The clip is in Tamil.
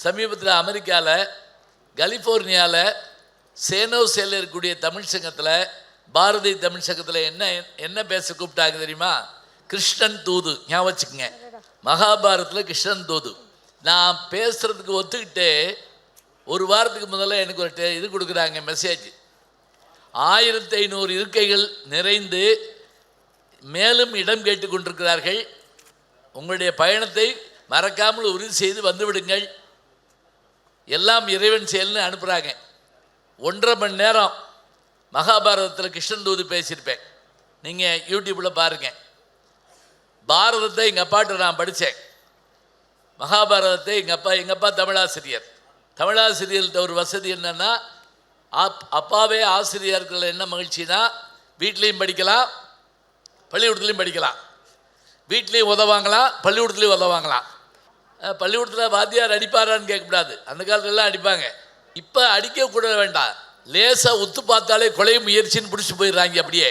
சமீபத்தில் அமெரிக்காவில் கலிஃபோர்னியாவில் சேனோசேல இருக்கக்கூடிய தமிழ் சங்கத்தில் பாரதி தமிழ் சங்கத்தில் என்ன பேச கூப்பிட்டாங்க தெரியுமா? கிருஷ்ணன் தூது. ஞாபகம் வச்சுக்கோங்க, மகாபாரதத்தில் கிருஷ்ணன் தூது. நான் பேசுகிறதுக்கு ஒத்துக்கிட்டு ஒரு வாரத்துக்கு முதல்ல எனக்கு ஒரு இது கொடுக்குறாங்க, மெசேஜ். 1500 இருக்கைகள் நிறைந்து மேலும் இடம் கேட்டு கொண்டிருக்கிறார்கள். உங்களுடைய பயணத்தை மறக்காமல் உறுதி செய்து வந்துவிடுங்கள், எல்லாம் இறைவன் செயல்னு அனுப்புகிறாங்க. 1.5 மணி நேரம் மகாபாரதத்தில் கிருஷ்ணன் தூது பேசியிருப்பேன். நீங்கள் யூடியூப்பில் பாருங்கள். பாரதத்தை எங்கள் அப்பாட்ட நான் படித்தேன். மகாபாரதத்தை எங்கள் அப்பா தமிழாசிரியர். தமிழாசிரியர்கிட்ட ஒரு வசதி என்னென்னா, அப்பாவே ஆசிரியர்கள் என்ன மகிழ்ச்சினா, வீட்லேயும் படிக்கலாம், பள்ளிக்கூடத்துலையும் படிக்கலாம். வீட்லேயும் உதவாங்களாம், பள்ளிக்கூடத்துலேயும் உதவாங்களாம். பள்ளிக்கூடத்தில் வாத்தியார் அடிப்பாரான்னு கேட்கக்கூடாது, அந்த காலத்துலலாம் அடிப்பாங்க. இப்போ அடிக்க கூட வேண்டாம், லேசாக ஒத்து பார்த்தாலே கொலை முயற்சின்னு பிடிச்சி போயிடுறாங்க அப்படியே.